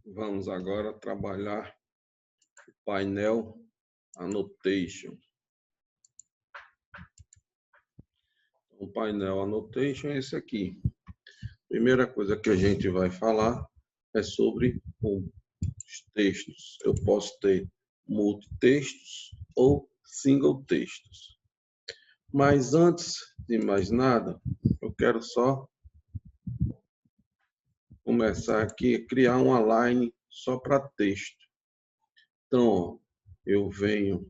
Vamos agora trabalhar o painel Annotation. O painel Annotation é esse aqui. Primeira coisa que a gente vai falar é sobre os textos. Eu posso ter multitextos ou single textos. Mas antes de mais nada, eu quero só começar aqui a criar uma line só para texto. Então, ó, eu venho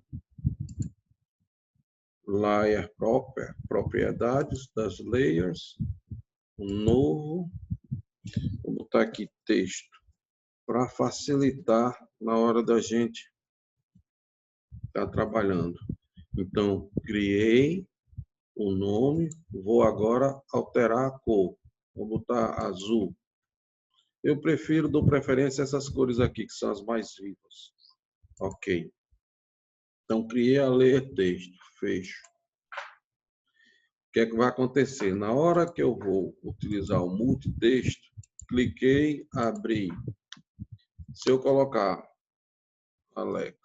layer propriedades das layers, um novo, vou botar aqui texto para facilitar na hora da gente estar trabalhando. Então, criei o nome, vou agora alterar a cor, vou botar azul. Eu dou preferência a essas cores aqui, que são as mais vivas. Ok. Então, criei a layer texto, fecho. O que é que vai acontecer? Na hora que eu vou utilizar o multitexto, cliquei, abri. Se eu colocar Alex,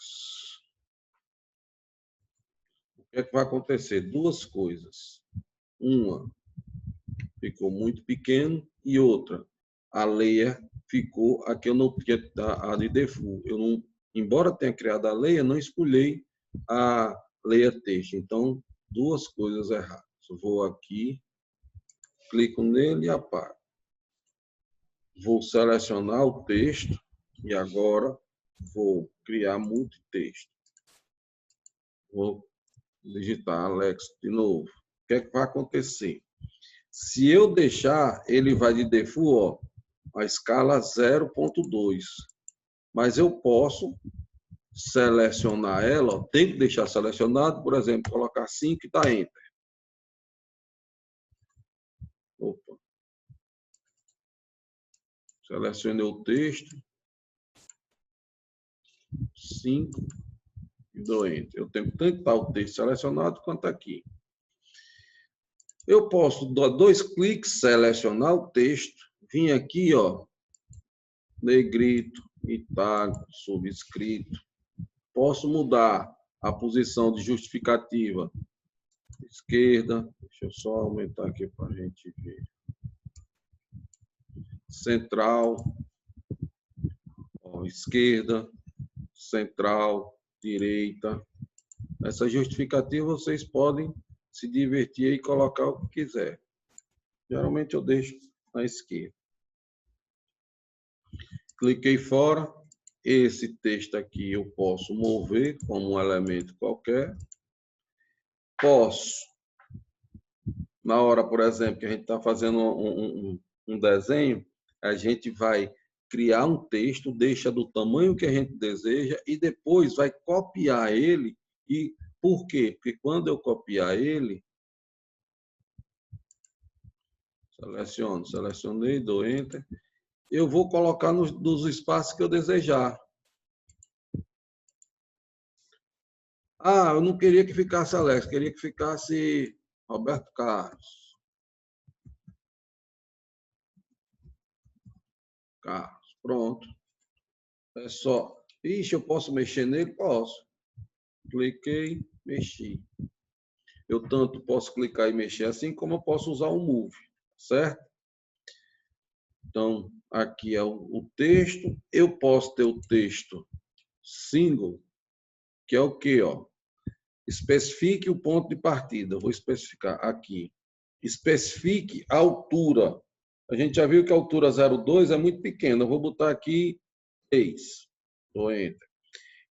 o que é que vai acontecer? Duas coisas. Uma, ficou muito pequeno, e outra, a layer ficou, aqui eu não tinha a de default. Eu não, embora tenha criado a layer, não escolhi a layer texto. Então, duas coisas erradas. Vou aqui, clico nele e apago. Vou selecionar o texto e agora vou criar multitexto. Vou digitar Alex de novo. O que é que vai acontecer? Se eu deixar, ele vai de default, ó, a escala 0.2. Mas eu posso selecionar ela, ó, tem que deixar selecionado, por exemplo, colocar 5 e dar Enter. Opa. Selecionei o texto, 5 e dou Enter. Eu tenho tanto estar o texto selecionado quanto aqui. Eu posso dar 2 cliques, selecionar o texto, vir aqui, ó, negrito, itálico, subscrito. Posso mudar a posição de justificativa. Esquerda, deixa eu só aumentar aqui para a gente ver. Central, ó, esquerda, central, direita. Essa justificativa vocês podem se divertir e colocar o que quiser. Geralmente eu deixo na esquerda. Cliquei fora. Esse texto aqui eu posso mover como um elemento qualquer. Posso, na hora, por exemplo, que a gente está fazendo um desenho, a gente vai criar um texto, deixa do tamanho que a gente deseja e depois vai copiar ele. E por quê? Porque quando eu copiar ele, selecionei, dou Enter, eu vou colocar nos espaços que eu desejar. Ah, eu não queria que ficasse Alex, queria que ficasse Roberto Carlos. Carlos, pronto. É só. Ixi, eu posso mexer nele? Posso. Cliquei, mexi. Eu tanto posso clicar e mexer assim, como eu posso usar o Move, certo? Então, aqui é o texto. Eu posso ter o texto single, que é o quê? Ó? Especifique o ponto de partida. Eu vou especificar aqui. Especifique a altura. A gente já viu que a altura 0,2 é muito pequena. Eu vou botar aqui 3. Dou Enter.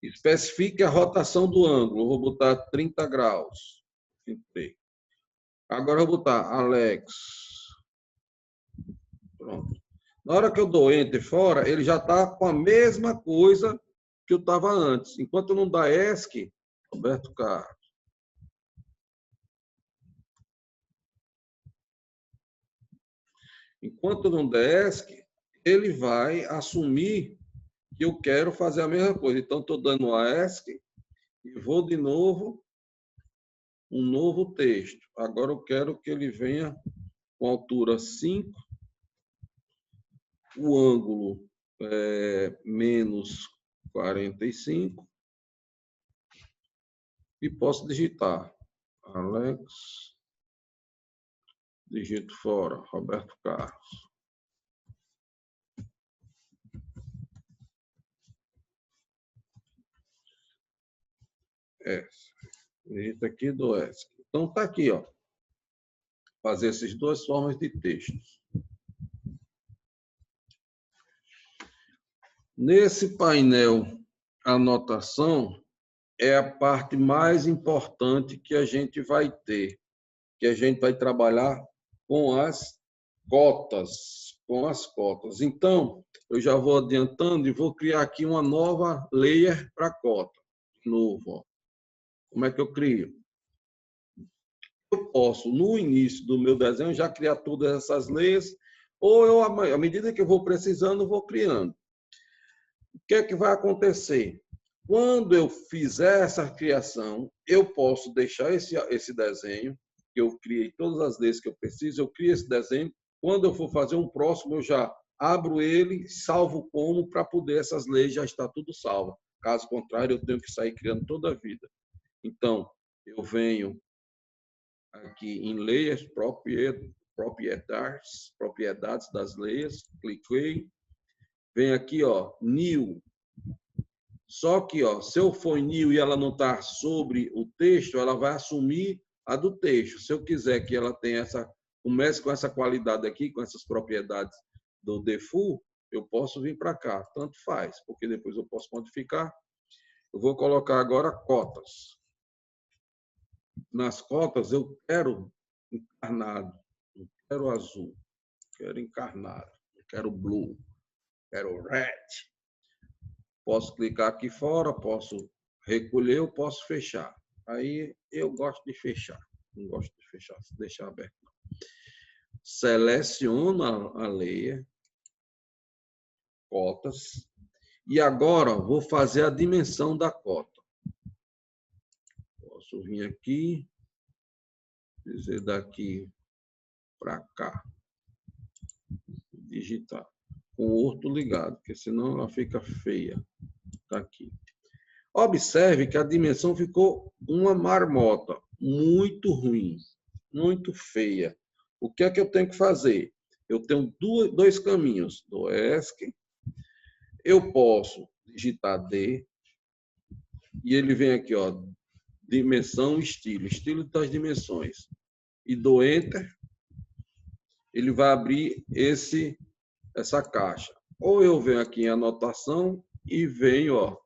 Especifique a rotação do ângulo. Eu vou botar 30 graus. Entrei. Agora eu vou botar Alex. Pronto. Na hora que eu dou Enter fora, ele já está com a mesma coisa que eu estava antes. Enquanto não dá ESC, Roberto Carlos. Enquanto não der ESC, ele vai assumir que eu quero fazer a mesma coisa. Então, estou dando a ESC e vou de novo um novo texto. Agora eu quero que ele venha com altura 5, o ângulo menos 45 e posso digitar Alex, digito fora, Roberto Carlos. Digita aqui do ESC. Então, tá aqui, ó. Fazer essas duas formas de textos. Nesse painel anotação, é a parte mais importante que a gente vai ter, que a gente vai trabalhar com as cotas, Então, eu já vou adiantando e vou criar aqui uma nova layer para cota. De novo, ó. Como é que eu crio? Eu posso, no início do meu desenho, já criar todas essas layers, ou eu, à medida que eu vou precisando, eu vou criando. O que é que vai acontecer? Quando eu fizer essa criação, eu posso deixar esse desenho, que eu criei todas as layers que eu preciso, eu crio esse desenho. Quando eu for fazer um próximo, eu já abro ele, salvo como, para poder essas layers já estar tudo salvo. Caso contrário, eu tenho que sair criando toda a vida. Então, eu venho aqui em layers, propriedades das layers, cliquei, vem aqui, ó, new. Só que, ó, se eu for em new e ela não está sobre o texto, ela vai assumir a do texto. Se eu quiser que ela tenha comece com essa qualidade aqui, com essas propriedades do default, eu posso vir para cá. Tanto faz, porque depois eu posso modificar. Eu vou colocar agora cotas. Nas cotas, eu quero encarnado, não quero azul, quero encarnado, quero blue, quero red. Posso clicar aqui fora, posso recolher, eu posso fechar. Aí eu gosto de fechar, não gosto de fechar, se deixar aberto. Não. Seleciono a layer, cotas, e agora vou fazer a dimensão da cota. Posso vir aqui, dizer daqui para cá, digitar, com o orto ligado, porque senão ela fica feia. Está aqui. Observe que a dimensão ficou uma marmota, muito ruim, muito feia. O que é que eu tenho que fazer? Eu tenho dois caminhos, do ESC. Eu posso digitar D, e ele vem aqui, ó, dimensão, estilo das dimensões. E dou Enter, ele vai abrir essa caixa. Ou eu venho aqui em anotação e venho, ó,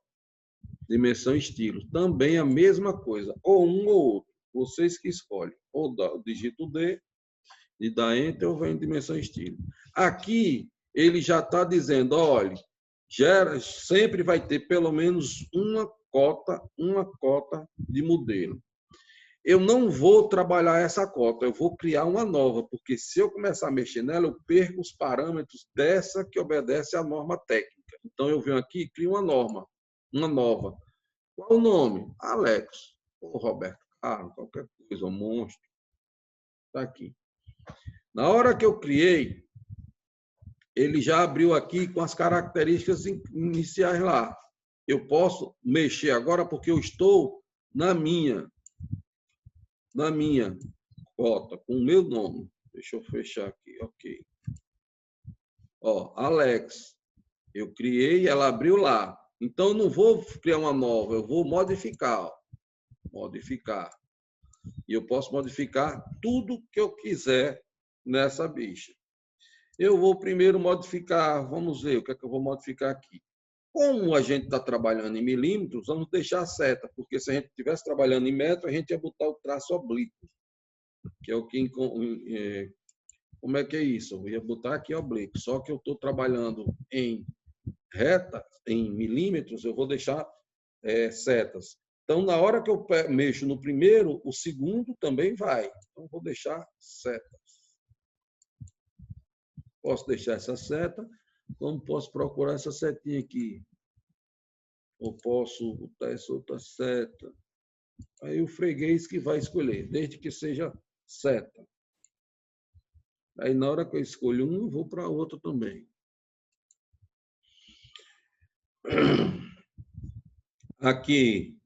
dimensão estilo. Também a mesma coisa, ou um ou outro. Vocês que escolhem. Ou digito D e dá Enter ou vem em dimensão estilo. Aqui, ele já está dizendo, olha, sempre vai ter pelo menos uma cota de modelo. Eu não vou trabalhar essa cota, eu vou criar uma nova, porque se eu começar a mexer nela, eu perco os parâmetros dessa que obedece à norma técnica. Então, eu venho aqui e crio uma nova. Qual o nome? Alex. Ou Roberto Carlos, qualquer coisa, um monstro. Está aqui. Na hora que eu criei, ele já abriu aqui com as características iniciais lá. Eu posso mexer agora porque eu estou na minha cota, com o meu nome. Deixa eu fechar aqui, ok. Ó, Alex. Eu criei, ela abriu lá. Então, eu não vou criar uma nova, eu vou modificar. Ó. Modificar. E eu posso modificar tudo que eu quiser nessa bicha. Eu vou primeiro modificar, vamos ver o que é que eu vou modificar aqui. Como a gente está trabalhando em milímetros, vamos deixar a seta, porque se a gente estivesse trabalhando em metro, a gente ia botar o traço oblíquo, que é o que... Como é que é isso? Eu ia botar aqui oblíquo, só que eu estou trabalhando em reta, em milímetros, eu vou deixar setas. Então, na hora que eu mexo no primeiro, o segundo também vai. Então, vou deixar setas. Posso deixar essa seta, como posso procurar essa setinha aqui? Ou posso botar essa outra seta? Aí o freguês que vai escolher, desde que seja seta. Aí, na hora que eu escolho um, eu vou para outro também. Aqui,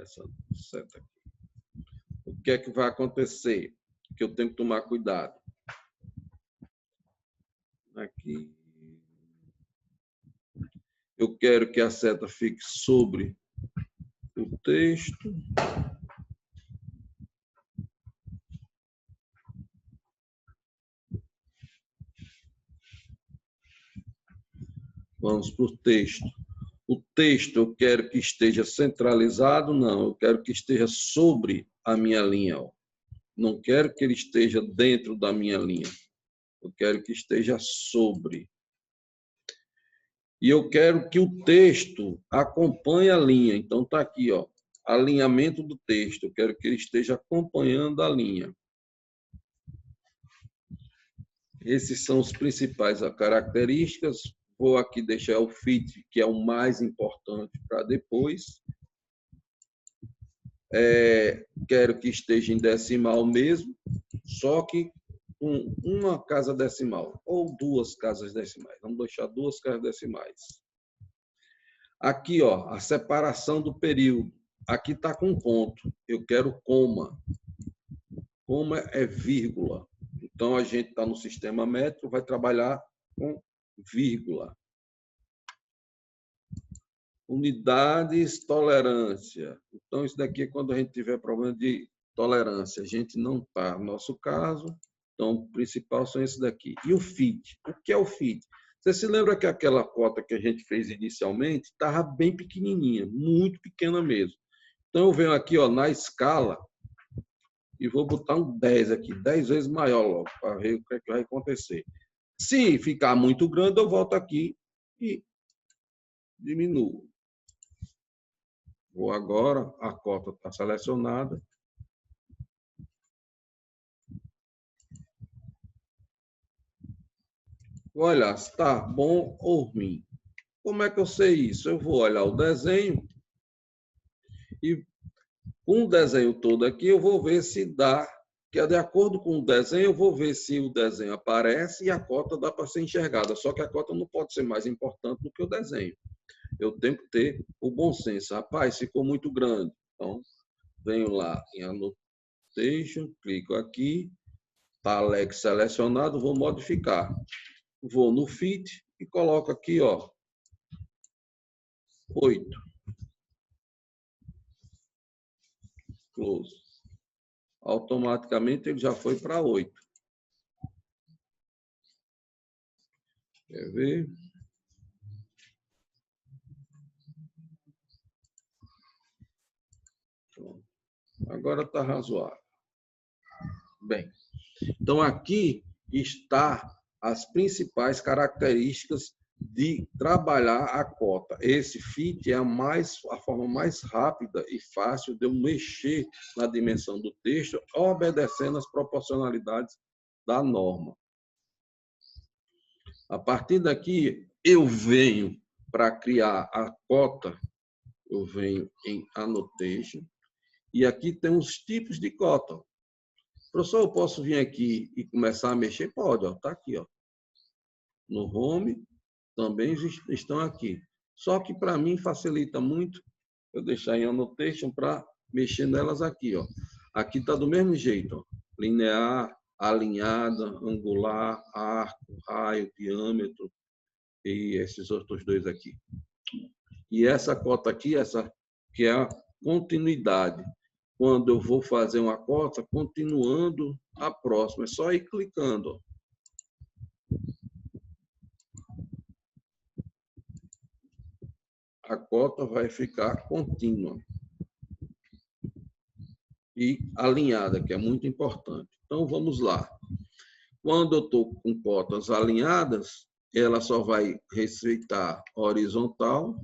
essa seta aqui. O que é que vai acontecer? Que eu tenho que tomar cuidado. Aqui. Eu quero que a seta fique sobre o texto. Vamos para o texto. O texto eu quero que esteja centralizado? Não, eu quero que esteja sobre a minha linha. Ó. Não quero que ele esteja dentro da minha linha. Eu quero que esteja sobre. E eu quero que o texto acompanhe a linha. Então, está aqui, ó, alinhamento do texto. Eu quero que ele esteja acompanhando a linha. Esses são os principais características. Vou aqui deixar o fit, que é o mais importante, para depois. Quero que esteja em decimal mesmo, só que com uma casa decimal, ou duas casas decimais. Vamos deixar duas casas decimais. Aqui, ó, a separação do período. Aqui está com ponto. Eu quero coma. Coma é vírgula. Então, a gente está no sistema métrico, vai trabalhar com vírgula. Unidades, tolerância. Então, isso daqui é quando a gente tiver problema de tolerância. A gente não está. No nosso caso, então, o principal são esses daqui. E o fit. O que é o fit? Você se lembra que aquela cota que a gente fez inicialmente estava bem pequenininha, muito pequena mesmo. Então, eu venho aqui, ó, na escala e vou botar um 10 aqui, 10 vezes maior logo, para ver o que é que vai acontecer. Se ficar muito grande, eu volto aqui e diminuo. Vou agora, a cota está selecionada. Vou olhar se está bom ou ruim. Como é que eu sei isso? Eu vou olhar o desenho e com o desenho todo aqui eu vou ver se dá, que é de acordo com o desenho, eu vou ver se o desenho aparece e a cota dá para ser enxergada. Só que a cota não pode ser mais importante do que o desenho. Eu tenho que ter o bom senso. Rapaz, ficou muito grande. Então, venho lá em Annotation, clico aqui, está Alex selecionado, vou modificar. Vou no Fit e coloco aqui, ó, 8. Close. Automaticamente ele já foi para 8. Quer ver? Pronto. Agora está razoável. Bem, então aqui está as principais características de trabalhar a cota. Esse fit é a forma mais rápida e fácil de eu mexer na dimensão do texto, obedecendo as proporcionalidades da norma. A partir daqui, eu venho para criar a cota, eu venho em Annotation, e aqui tem os tipos de cota. Professor, eu posso vir aqui e começar a mexer? Pode, está aqui. Ó. No Home, também estão aqui. Só que para mim facilita muito eu deixar em Annotation para mexer nelas aqui. Ó. Aqui está do mesmo jeito. Ó. Linear, alinhada, angular, arco, raio, diâmetro e esses outros dois aqui. E essa cota aqui, essa que é a continuidade. Quando eu vou fazer uma cota, continuando a próxima. É só ir clicando. Ó. A cota vai ficar contínua e alinhada, que é muito importante. Então, vamos lá. Quando eu estou com cotas alinhadas, ela só vai respeitar horizontal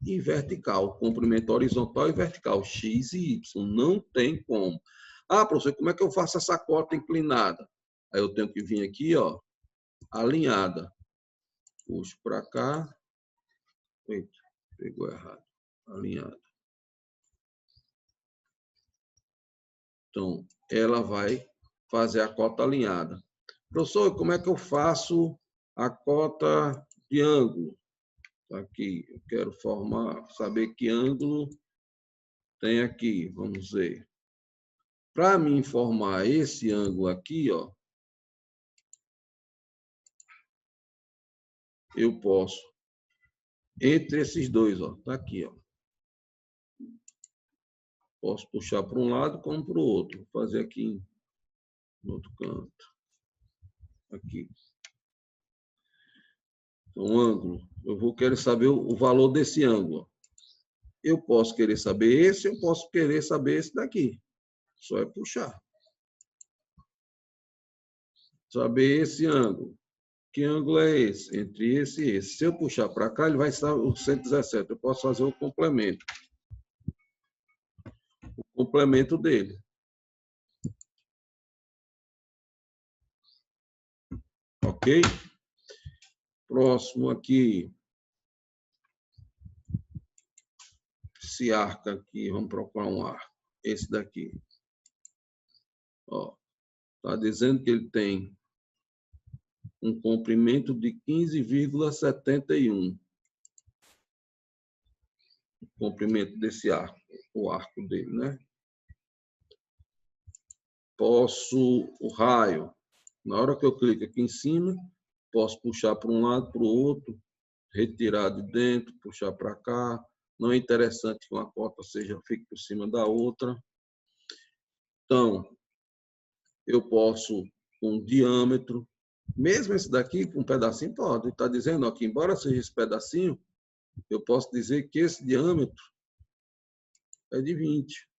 e vertical, comprimento horizontal e vertical, X e Y. Não tem como. Ah, professor, como é que eu faço essa cota inclinada? Aí eu tenho que vir aqui, ó, alinhada. Puxo para cá. Eita, pegou errado. Alinhada. Então, ela vai fazer a cota alinhada. Professor, como é que eu faço a cota triângulo. Aqui, eu quero saber que ângulo tem aqui, vamos ver. Para me informar esse ângulo aqui, ó, eu posso, entre esses dois, ó, tá aqui, ó. Posso puxar para um lado como para o outro. Vou fazer aqui no outro canto. Aqui. Então, ângulo. Eu vou querer saber o valor desse ângulo. Eu posso querer saber esse, eu posso querer saber esse daqui. Só é puxar. Saber esse ângulo. Que ângulo é esse? Entre esse e esse. Se eu puxar para cá, ele vai estar o 117. Eu posso fazer o complemento. O complemento dele. Ok? Próximo aqui. Esse arco aqui. Vamos procurar um arco. Esse daqui. Ó. Está dizendo que ele tem um comprimento de 15,71. O comprimento desse arco. O arco dele, né? O raio. Na hora que eu clico aqui em cima, posso puxar para um lado, para o outro, retirar de dentro, puxar para cá. Não é interessante que uma cota fique por cima da outra. Então, eu posso, com diâmetro, mesmo esse daqui, com um pedacinho, pode. Está dizendo ó, que, embora seja esse pedacinho, eu posso dizer que esse diâmetro é de 20.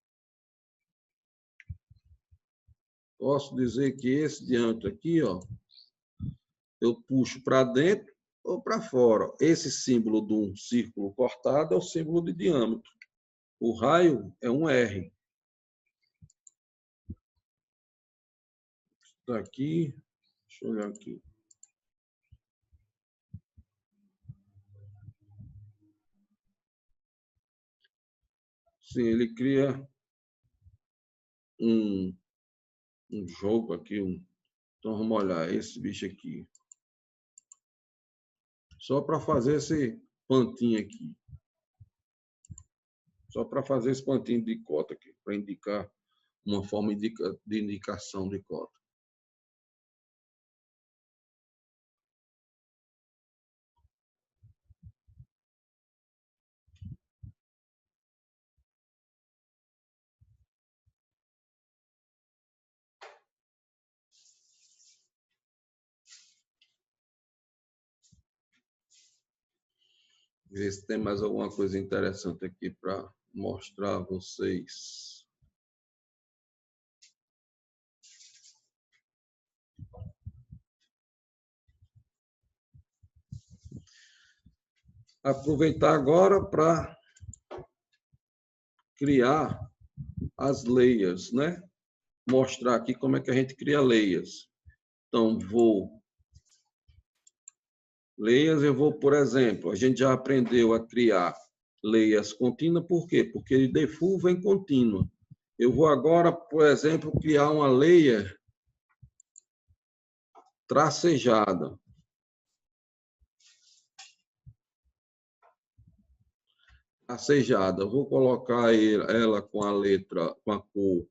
Posso dizer que esse diâmetro aqui, ó, eu puxo para dentro ou para fora. Esse símbolo de um círculo cortado é o símbolo de diâmetro. O raio é um R. Está aqui. Deixa eu olhar aqui. Sim, ele cria um jogo aqui. Então, vamos olhar esse bicho aqui. Só para fazer esse pantinho aqui. Só para fazer esse pantinho de cota aqui, para indicar uma forma de indicação de cota. Ver se tem mais alguma coisa interessante aqui para mostrar a vocês. Aproveitar agora para criar as layers, né? Mostrar aqui como é que a gente cria layers. Então, eu vou, por exemplo, a gente já aprendeu a criar layers contínuas, por quê? Porque de default vem contínua. Eu vou agora, por exemplo, criar uma layer tracejada. Tracejada. Eu vou colocar ela com a letra, com a cor.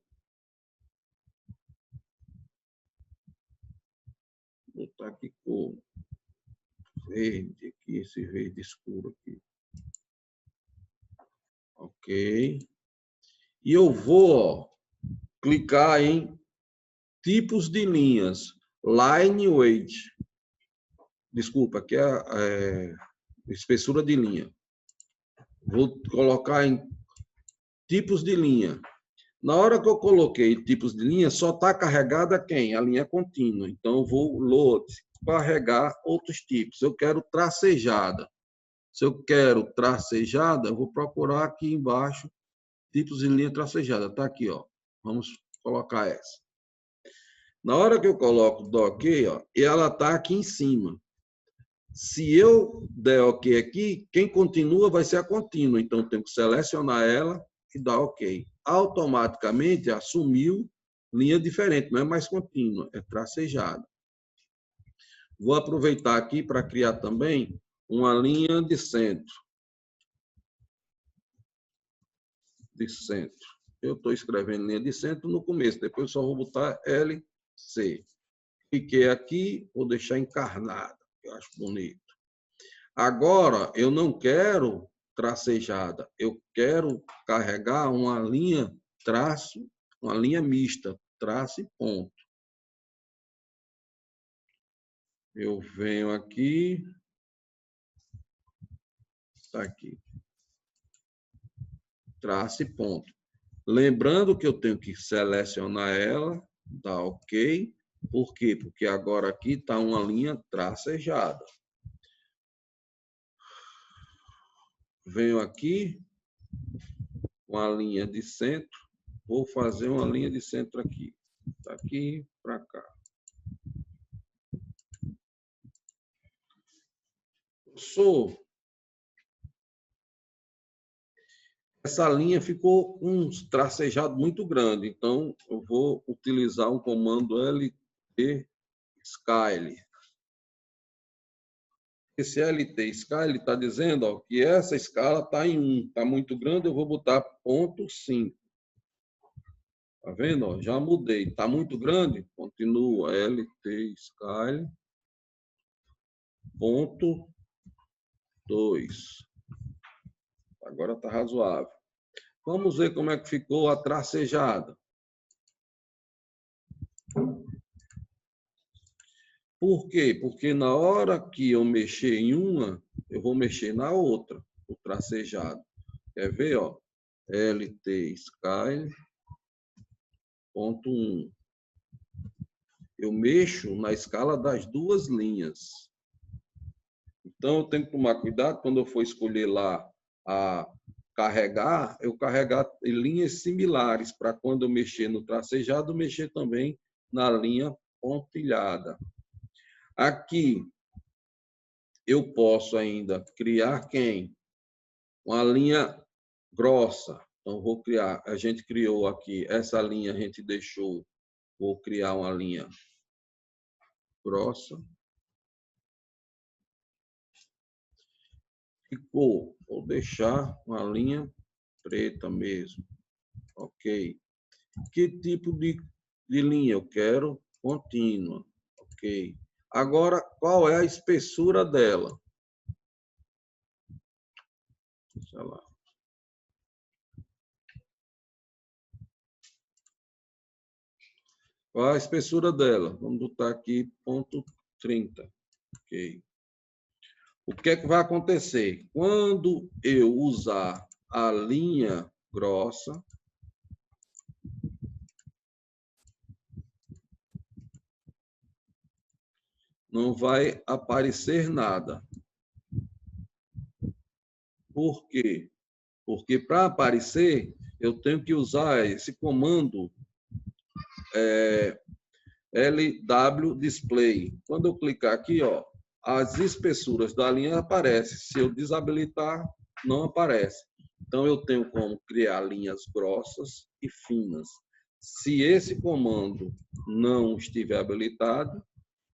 Vou botar aqui cor verde, aqui, esse verde escuro aqui. Ok. E eu vou clicar em tipos de linhas. Line weight. Desculpa, aqui é espessura de linha. Vou colocar em tipos de linha. Na hora que eu coloquei tipos de linha, só está carregada quem? A linha contínua. Então, eu vou load, carregar outros tipos. Eu quero tracejada. Se eu quero tracejada, eu vou procurar aqui embaixo tipos de linha tracejada. Está aqui, ó. Vamos colocar essa. Na hora que eu coloco do OK, ó, ela está aqui em cima. Se eu der OK aqui, quem continua vai ser a contínua. Então, eu tenho que selecionar ela e dar OK. Automaticamente assumiu linha diferente, não é mais contínua, é tracejada. Vou aproveitar aqui para criar também uma linha de centro. Eu estou escrevendo linha de centro no começo, depois só vou botar LC. Cliquei aqui, vou deixar encarnado, eu acho bonito. Agora, eu não quero tracejada, eu quero carregar uma linha traço, uma linha mista, traço e ponto. Eu venho aqui, está aqui, traço e ponto. Lembrando que eu tenho que selecionar ela, dar OK. Por quê? Porque agora aqui está uma linha tracejada. Venho aqui, uma linha de centro, vou fazer uma linha de centro aqui, daqui para cá. Essa linha ficou um tracejado muito grande, então eu vou utilizar um comando LT Scale. Esse LT Scale está dizendo, ó, que essa escala está em 1, está muito grande, eu vou botar 0,5. Tá vendo? Ó, já mudei. Está muito grande? Continua LT Scale. 0,2. Agora está razoável. Vamos ver como é que ficou a tracejada. Por quê? Porque na hora que eu mexer em uma, eu vou mexer na outra, o tracejado. Quer ver? Ó? LT Scale. 0,1. Eu mexo na escala das duas linhas. Então, eu tenho que tomar cuidado quando eu for escolher lá a carregar, eu carregar em linhas similares, para quando eu mexer no tracejado, mexer também na linha pontilhada. Aqui, eu posso ainda criar quem? Uma linha grossa. Então, vou criar, a gente criou aqui, essa linha a gente deixou, vou criar uma linha grossa. Ficou, vou deixar uma linha preta mesmo. Ok. Que tipo de linha eu quero? Contínua. Ok. Agora, qual é a espessura dela? Deixa lá. Qual é a espessura dela? Vamos botar aqui 0,30. Ok. O que é que vai acontecer? Quando eu usar a linha grossa, não vai aparecer nada. Por quê? Porque para aparecer, eu tenho que usar esse comando LW Display. Quando eu clicar aqui, ó, as espessuras da linha aparecem. Se eu desabilitar, não aparece. Então, eu tenho como criar linhas grossas e finas. Se esse comando não estiver habilitado,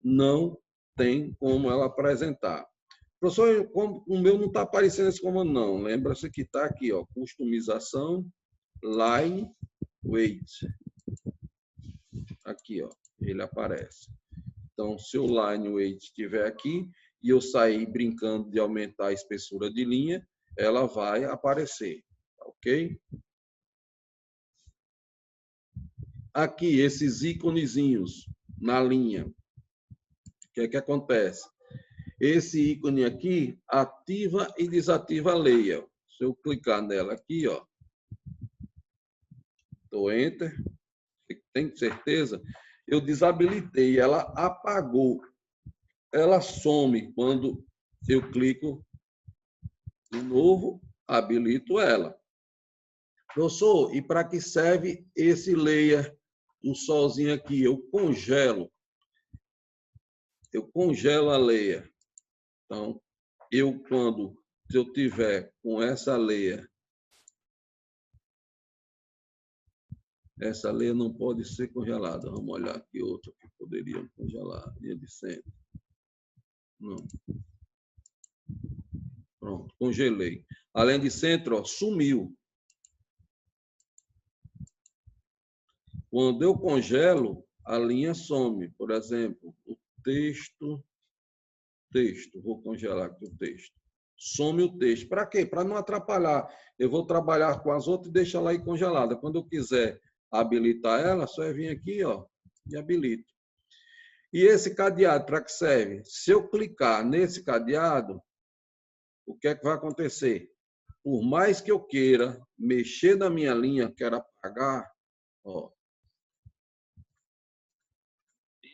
não tem como ela apresentar. Professor, o meu não está aparecendo esse comando, não. Lembra-se que está aqui, ó, customização, line, weight. Aqui, ó, ele aparece. Então, se o line weight estiver aqui e eu sair brincando de aumentar a espessura de linha, ela vai aparecer, ok? Aqui, esses íconezinhos na linha. O que é que acontece? Esse ícone aqui ativa e desativa a layer. Se eu clicar nela aqui, ó, dou Enter, tem certeza? Eu desabilitei, ela apagou. Ela some quando eu clico de novo, habilito ela. Professor, e para que serve esse layer, o solzinho aqui? Eu congelo a layer. Então, se eu tiver com essa layer não pode ser congelada. Vamos olhar aqui outra que poderia congelar. Linha de centro. Não. Pronto, congelei. Além de centro, ó, sumiu. Quando eu congelo, a linha some. Por exemplo, o texto, vou congelar aqui o texto. Some o texto. Para quê? Para não atrapalhar. Eu vou trabalhar com as outras e deixar ela aí congelada. Quando eu quiser habilitar ela, só é vir aqui, ó, e habilito. E esse cadeado, para que serve? Se eu clicar nesse cadeado, o que é que vai acontecer? Por mais que eu queira mexer na minha linha, quero apagar, ó,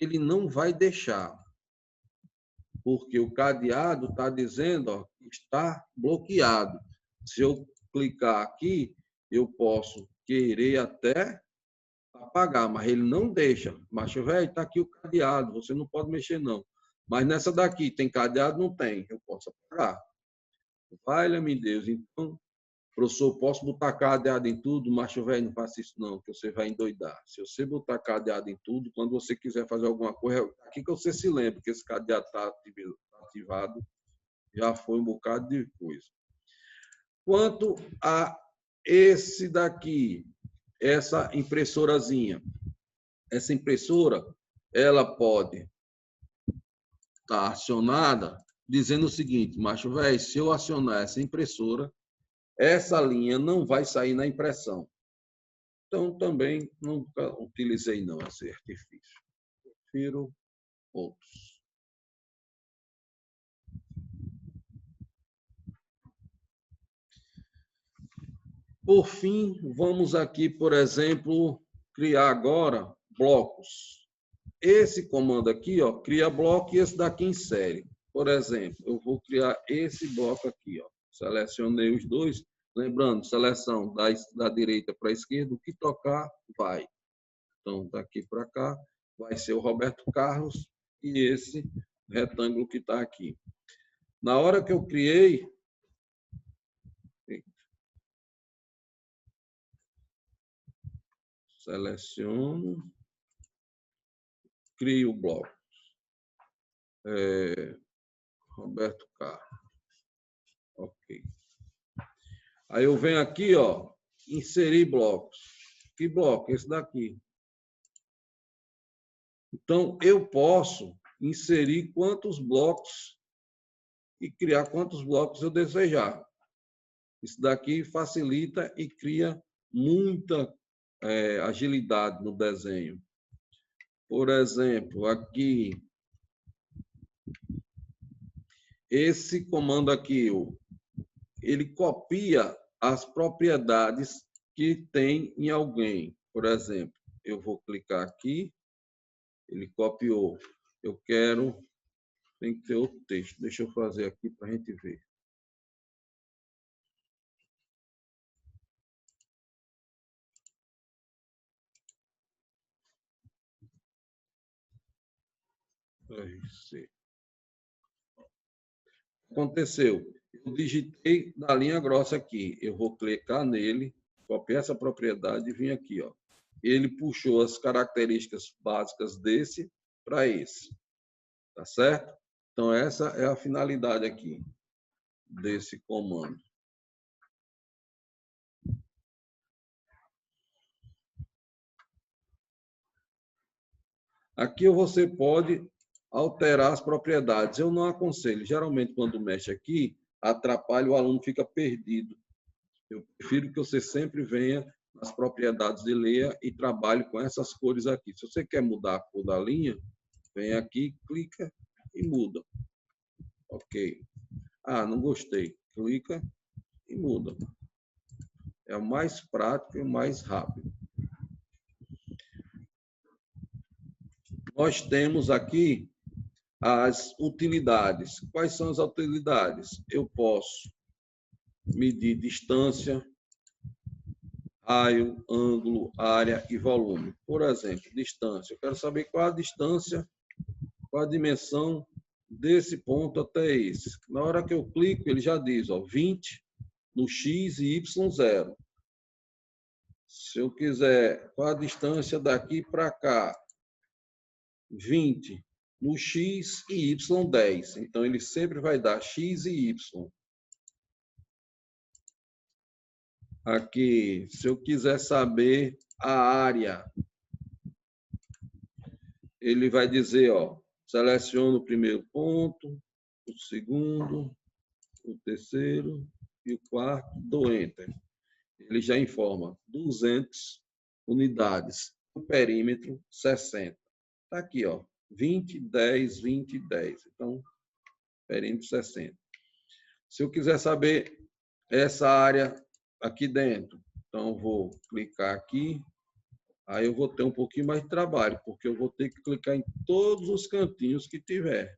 ele não vai deixar, porque o cadeado está dizendo, ó, está bloqueado. Se eu clicar aqui, eu posso querer até apagar, mas ele não deixa. Macho velho, está aqui o cadeado, você não pode mexer não. Mas nessa daqui, tem cadeado? Não tem, eu posso apagar. Valha-me Deus. Então, professor, posso botar cadeado em tudo? Macho velho, não faça isso não, que você vai endoidar. Se você botar cadeado em tudo, quando você quiser fazer alguma coisa, aqui que você se lembra que esse cadeado está ativado, já foi um bocado de coisa. Quanto a esse daqui, essa impressorazinha, essa impressora, ela pode estar acionada dizendo o seguinte, macho velho, se eu acionar essa impressora, essa linha não vai sair na impressão. Então, também nunca utilizei não esse artifício. Prefiro outros. Por fim, vamos aqui, por exemplo, criar agora blocos. Esse comando aqui, ó, cria bloco e esse daqui insere. Por exemplo, eu vou criar esse bloco aqui, ó. Selecionei os dois. Lembrando, seleção da direita para a esquerda, o que tocar vai. Então, daqui para cá vai ser o Roberto Carlos e esse retângulo que está aqui. Na hora que eu criei, seleciono, crio o bloco. Roberto Carlos. Ok. Aí eu venho aqui, ó, inserir blocos. Que bloco? Esse daqui. Então, eu posso inserir quantos blocos e criar quantos blocos eu desejar. Isso daqui facilita e cria muita agilidade no desenho. Por exemplo, aqui, esse comando aqui, ele copia as propriedades que tem em alguém. Por exemplo, eu vou clicar aqui, ele copiou. Eu quero, tem que ter outro texto. Deixa eu fazer aqui para a gente ver. Aconteceu. Eu digitei na linha grossa aqui. Eu vou clicar nele, copiar essa propriedade e vim aqui, ó. Ele puxou as características básicas desse para esse. Tá certo? Então, essa é a finalidade aqui desse comando. Aqui você pode alterar as propriedades. Eu não aconselho. Geralmente, quando mexe aqui, atrapalha, o aluno fica perdido. Eu prefiro que você sempre venha nas propriedades de leia e trabalhe com essas cores aqui. Se você quer mudar a cor da linha, vem aqui, clica e muda. Ok. Ah, não gostei. Clica e muda. É o mais prático e o mais rápido. Nós temos aqui as utilidades. Quais são as utilidades? Eu posso medir distância, raio, ângulo, área e volume. Por exemplo, distância. Eu quero saber qual a distância, qual a dimensão desse ponto até esse. Na hora que eu clico, ele já diz, ó, 20 no X e Y0. Se eu quiser, qual a distância daqui para cá? 20 no X e Y10. Então, ele sempre vai dar X e Y. Aqui, se eu quiser saber a área, ele vai dizer, ó, seleciono o primeiro ponto, o segundo, o terceiro e o quarto, dou Enter. Ele já informa 200 unidades, o perímetro 60. Está aqui, ó, 20, 10, 20, 10. Então, perímetro 60. Se eu quiser saber essa área aqui dentro, então vou clicar aqui, aí eu vou ter um pouquinho mais de trabalho, porque eu vou ter que clicar em todos os cantinhos que tiver.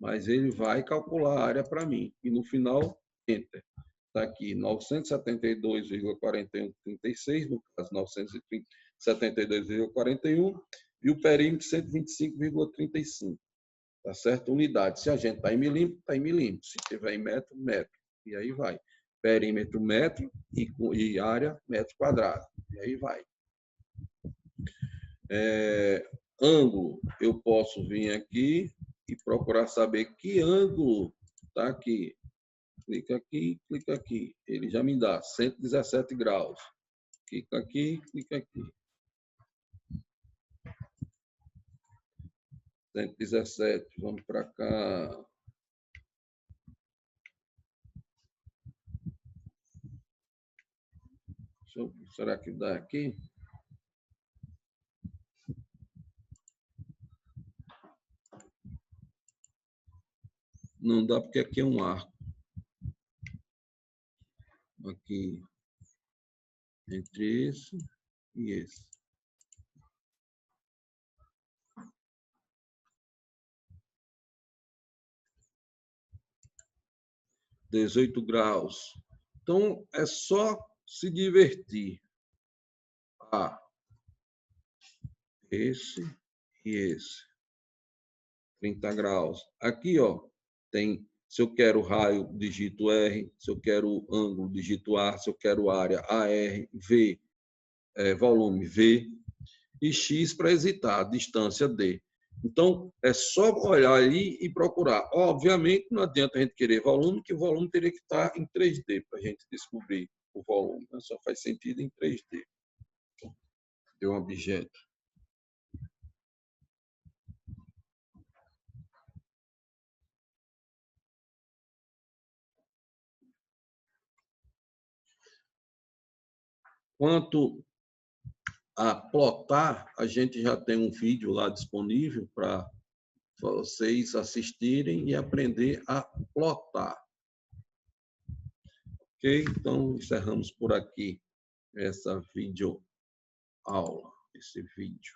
Mas ele vai calcular a área para mim. E no final, Enter. Está aqui 972,4136, no caso 972,41, e o perímetro 125,35. Tá certo? Unidade. Se a gente está em milímetro, está em milímetro. Se tiver em metro, metro. E aí vai. Perímetro, metro, e área, metro quadrado. E aí vai. Ângulo, eu posso vir aqui e procurar saber que ângulo está aqui. Clica aqui, clica aqui. Ele já me dá 117 graus. Clica aqui, clica aqui. 117, vamos para cá. Será que dá aqui? Não dá porque aqui é um arco. Aqui, entre esse e esse. (18 graus). Então, é só se divertir. Esse e esse. 30 graus. Aqui, ó, tem, se eu quero raio, digito R, se eu quero ângulo, digito A, se eu quero área, AR, V, volume V, e X para hesitar, distância D. Então, é só olhar ali e procurar. Obviamente, não adianta a gente querer volume, que o volume teria que estar em 3D para a gente descobrir o volume. Só faz sentido em 3D. De um objeto. Quanto a plotar, a gente já tem um vídeo lá disponível para vocês assistirem e aprender a plotar. Ok? Então, encerramos por aqui essa videoaula, esse vídeo.